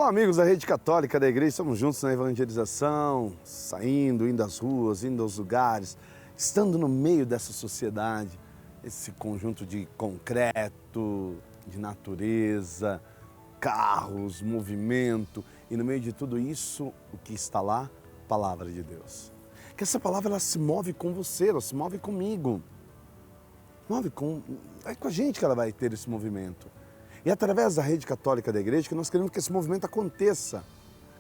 amigos da Rede Católica da Igreja, estamos juntos na evangelização, indo às ruas, indo aos lugares, estando no meio dessa sociedade, esse conjunto de concreto, de natureza, carros, movimento, e no meio de tudo isso, o que está lá? Palavra de Deus. Que essa palavra ela se move com você, ela se move comigo. É com a gente que ela vai ter esse movimento. E é através da Rede Católica da Igreja que nós queremos que esse movimento aconteça.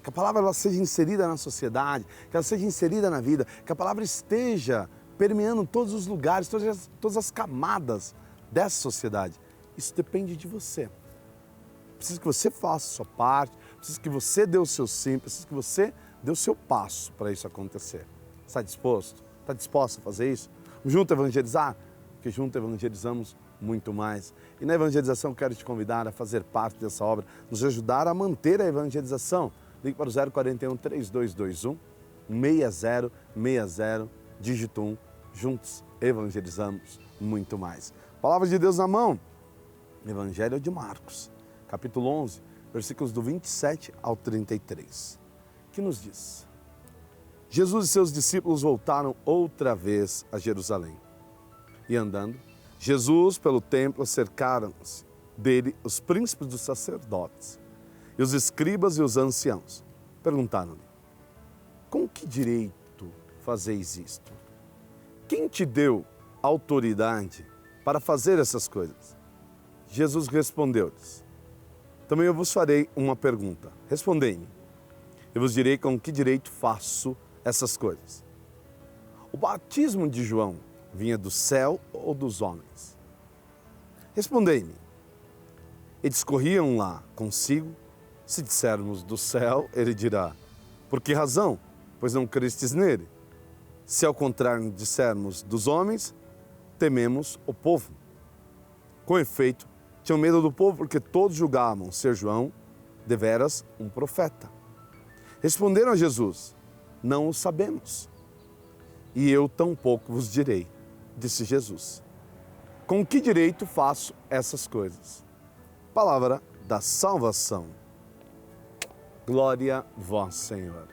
Que a palavra ela seja inserida na sociedade, que ela seja inserida na vida, que a palavra esteja permeando todos os lugares, todas as camadas dessa sociedade. Isso depende de você. Precisa que você faça a sua parte, precisa que você dê o seu sim, precisa que você dê o seu passo para isso acontecer. Está disposto? Está disposto a fazer isso? Junto evangelizar? Porque junto evangelizamos muito mais. E na evangelização quero te convidar a fazer parte dessa obra, nos ajudar a manter a evangelização. Ligue para o 041 3221 6060, dígito 1. Juntos evangelizamos muito mais. Palavra de Deus na mão. Evangelho de Marcos, capítulo 11, versículos do 27 ao 33. Que nos diz: Jesus e seus discípulos voltaram outra vez a Jerusalém. E andando, Jesus, pelo templo, cercaram-se dele os príncipes dos sacerdotes e os escribas e os anciãos. Perguntaram-lhe: com que direito fazeis isto? Quem te deu autoridade para fazer essas coisas? Jesus respondeu-lhes: também eu vos farei uma pergunta. Respondei-me, eu vos direi com que direito faço essas coisas. O batismo de João vinha do céu ou dos homens? Respondei-me. Eles corriam lá consigo. Se dissermos do céu, ele dirá: por que razão? Pois não crestes nele. Se ao contrário dissermos dos homens, tememos o povo. Com efeito, tinham medo do povo porque todos julgavam ser João deveras um profeta. Responderam a Jesus: não o sabemos. E eu tampouco vos direi, disse Jesus. Com que direito faço essas coisas? Palavra da salvação. Glória a vós, Senhor.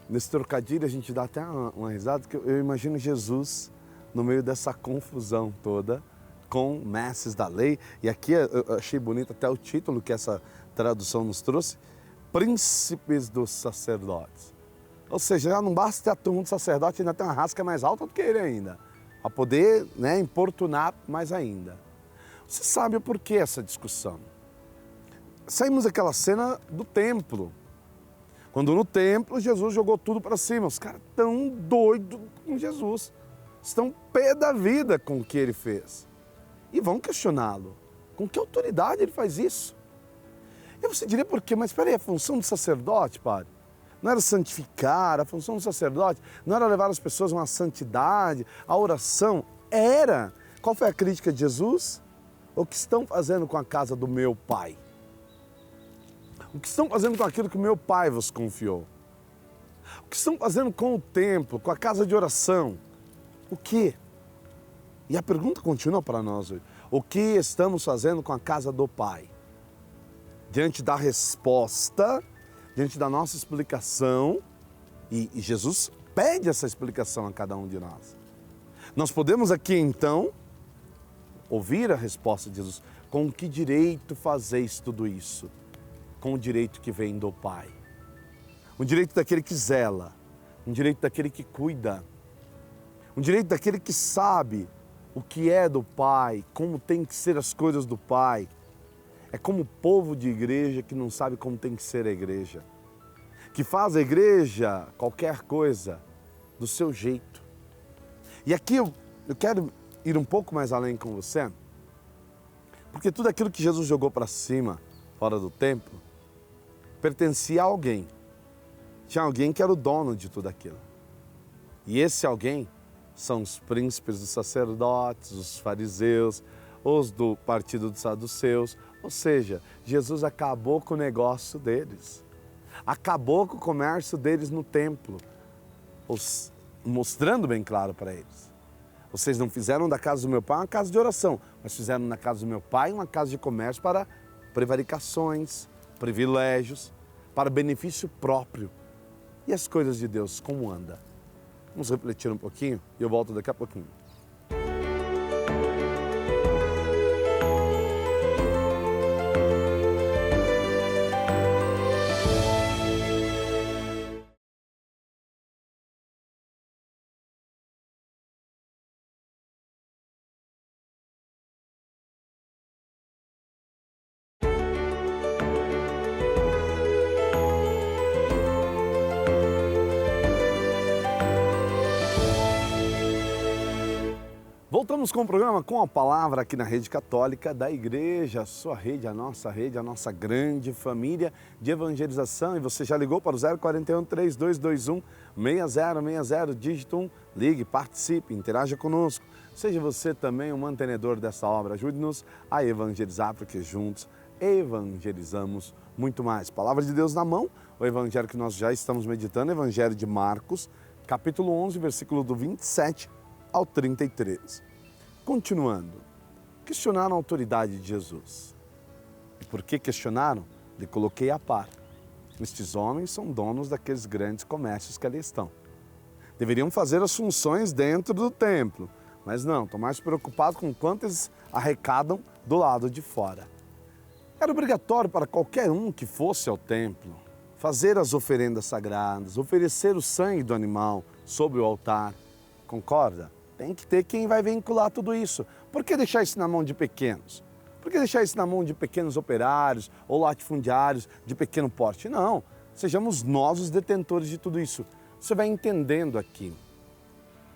Nesse trocadilho a gente dá até uma risada, porque eu imagino Jesus no meio dessa confusão toda, com mestres da lei. E aqui eu achei bonito até o título que essa tradução nos trouxe: príncipes dos sacerdotes. Ou seja, já não basta ter a turma do sacerdote, ainda tem uma rasca mais alta do que ele ainda, a poder importunar mais ainda. Você sabe o porquê essa discussão? Saímos daquela cena do templo, quando no templo Jesus jogou tudo para cima. Os caras estão doidos com Jesus, estão pé da vida com o que ele fez. E vão questioná-lo, com que autoridade ele faz isso? E você diria por quê? Mas espera aí, a função do sacerdote, padre, não era santificar, a função do sacerdote não era levar as pessoas a uma santidade, a oração? Era. Qual foi a crítica de Jesus? O que estão fazendo com a casa do meu pai? O que estão fazendo com aquilo que o meu pai vos confiou? O que estão fazendo com o templo, com a casa de oração? O quê? E a pergunta continua para nós hoje: o que estamos fazendo com a casa do pai? Diante da resposta, diante da nossa explicação, e Jesus pede essa explicação a cada um de nós. Nós podemos aqui então ouvir a resposta de Jesus: com que direito fazeis tudo isso? Com o direito que vem do Pai. Um direito daquele que zela, um direito daquele que cuida, um direito daquele que sabe o que é do Pai, como tem que ser as coisas do Pai. É como o povo de igreja que não sabe como tem que ser a igreja, que faz a igreja qualquer coisa do seu jeito. E aqui eu quero ir um pouco mais além com você, porque tudo aquilo que Jesus jogou para cima, fora do templo, pertencia a alguém. Tinha alguém que era o dono de tudo aquilo. E esse alguém são os príncipes dos sacerdotes, os fariseus, os do partido dos saduceus. Ou seja, Jesus acabou com o negócio deles. Acabou com o comércio deles no templo, mostrando bem claro para eles: vocês não fizeram da casa do meu pai uma casa de oração, mas fizeram na casa do meu pai uma casa de comércio para prevaricações, privilégios, para benefício próprio. E as coisas de Deus, como anda? Vamos refletir um pouquinho e eu volto daqui a pouquinho. Voltamos com o programa Com a Palavra aqui na Rede Católica da Igreja, a sua rede, a nossa grande família de evangelização. E você já ligou para o 041 3221 6060, dígito 1, ligue, participe, interaja conosco. Seja você também um mantenedor dessa obra, ajude-nos a evangelizar, porque juntos evangelizamos muito mais. Palavra de Deus na mão, o evangelho que nós já estamos meditando, evangelho de Marcos, capítulo 11, versículo do 27 ao 33. Continuando, questionaram a autoridade de Jesus. E por que questionaram? Lhe coloquei a par. Estes homens são donos daqueles grandes comércios que ali estão. Deveriam fazer as funções dentro do templo, mas não, estão mais preocupados com quanto eles arrecadam do lado de fora. Era obrigatório para qualquer um que fosse ao templo fazer as oferendas sagradas, oferecer o sangue do animal sobre o altar. Concorda? Tem que ter quem vai vincular tudo isso. Por que deixar isso na mão de pequenos? Por que deixar isso na mão de pequenos operários ou latifundiários de pequeno porte? Não, sejamos nós os detentores de tudo isso. Você vai entendendo aqui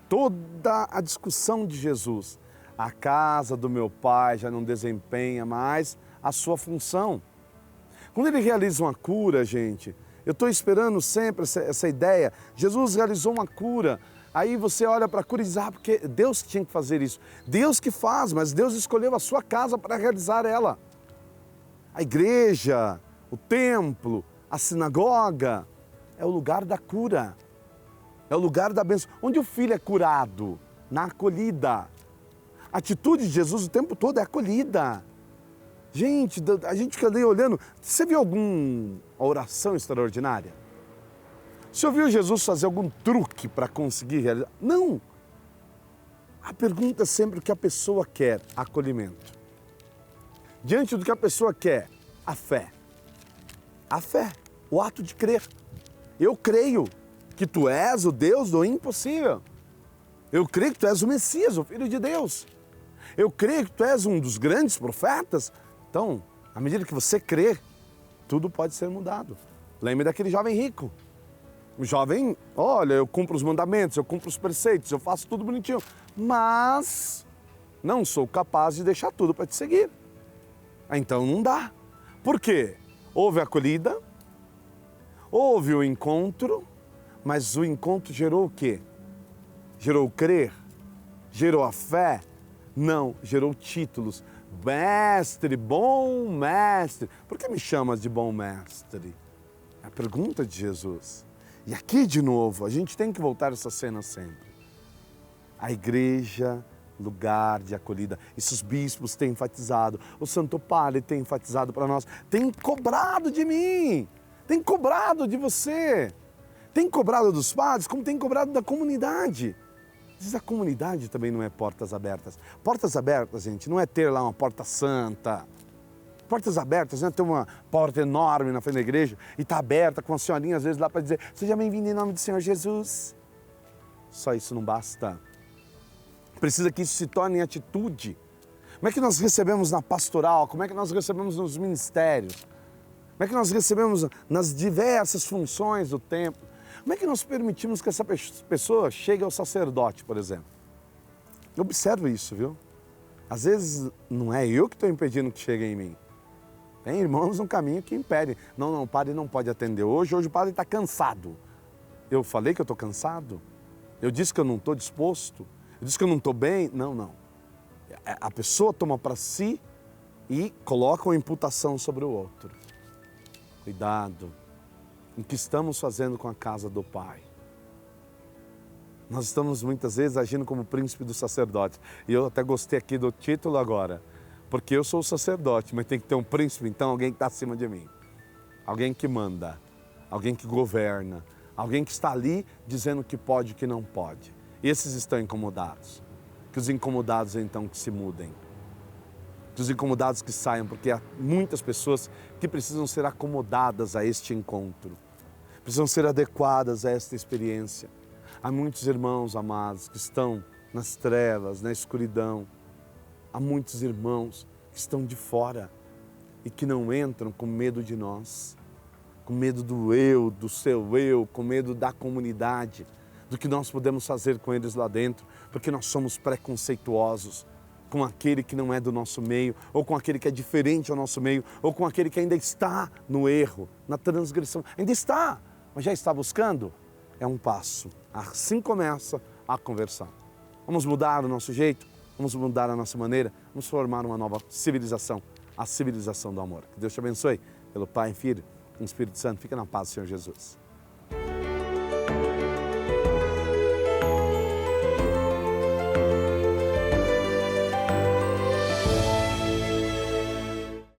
toda a discussão de Jesus. A casa do meu pai já não desempenha mais a sua função. Quando ele realiza uma cura, gente, eu estou esperando sempre essa ideia. Jesus realizou uma cura. Aí você olha para a cura e diz, porque Deus tinha que fazer isso. Deus que faz, mas Deus escolheu a sua casa para realizar ela. A igreja, o templo, a sinagoga, é o lugar da cura. É o lugar da bênção. Onde o filho é curado? Na acolhida. A atitude de Jesus o tempo todo é acolhida. Gente, a gente fica ali olhando. Você viu alguma oração extraordinária? Você ouviu Jesus fazer algum truque para conseguir realizar? Não! A pergunta é sempre o que a pessoa quer, acolhimento. Diante do que a pessoa quer, a fé. A fé, o ato de crer. Eu creio que tu és o Deus do impossível. Eu creio que tu és o Messias, o Filho de Deus. Eu creio que tu és um dos grandes profetas. Então, à medida que você crê, tudo pode ser mudado. Lembre daquele jovem rico. O jovem, olha, eu cumpro os mandamentos, eu cumpro os preceitos, eu faço tudo bonitinho, mas não sou capaz de deixar tudo para te seguir. Então não dá. Por quê? Houve a acolhida, houve o encontro, mas o encontro gerou o quê? Gerou o crer? Gerou a fé? Não, gerou títulos. Mestre, bom mestre. Por que me chamas de bom mestre? É a pergunta de Jesus. E aqui, de novo, a gente tem que voltar a essa cena sempre. A igreja, lugar de acolhida. Isso os bispos têm enfatizado, o Santo Padre tem enfatizado para nós. Tem cobrado de mim, tem cobrado de você. Tem cobrado dos padres, como tem cobrado da comunidade. Às vezes a comunidade também não é portas abertas. Portas abertas, gente, não é ter lá uma porta santa. Portas abertas, né? Tem uma porta enorme na frente da igreja e está aberta com a senhorinha às vezes lá para dizer seja bem-vindo em nome do Senhor Jesus. Só isso não basta. Precisa que isso se torne atitude. Como é que nós recebemos na pastoral? Como é que nós recebemos nos ministérios? Como é que nós recebemos nas diversas funções do templo? Como é que nós permitimos que essa pessoa chegue ao sacerdote, por exemplo? Eu observo isso, viu? Às vezes não é eu que estou impedindo que chegue em mim. Tem irmãos no caminho que impedem. Não, o padre não pode atender hoje o padre está cansado. Eu falei que eu estou cansado? Eu disse que eu não estou disposto? Eu disse que eu não estou bem? Não. A pessoa toma para si e coloca uma imputação sobre o outro. Cuidado. O que estamos fazendo com a casa do Pai? Nós estamos muitas vezes agindo como príncipe do sacerdote. E eu até gostei aqui do título agora. porque eu sou o sacerdote, mas tem que ter um príncipe, então alguém que está acima de mim. Alguém que manda, alguém que governa, alguém que está ali dizendo o que pode e o que não pode. Esses estão incomodados. Que os incomodados então que se mudem. Que os incomodados que saiam, porque há muitas pessoas que precisam ser acomodadas a este encontro. Precisam ser adequadas a esta experiência. Há muitos irmãos amados que estão nas trevas, na escuridão. Há muitos irmãos que estão de fora e que não entram com medo de nós, com medo do eu, do seu eu, com medo da comunidade, do que nós podemos fazer com eles lá dentro, porque nós somos preconceituosos com aquele que não é do nosso meio, ou com aquele que é diferente ao nosso meio, ou com aquele que ainda está no erro, na transgressão. Ainda está, mas já está buscando? É um passo. Assim começa a conversão. Vamos mudar o nosso jeito, vamos mudar a nossa maneira, vamos formar uma nova civilização, a civilização do amor. Que Deus te abençoe, pelo Pai, Filho e Espírito Santo. Fica na paz do Senhor Jesus.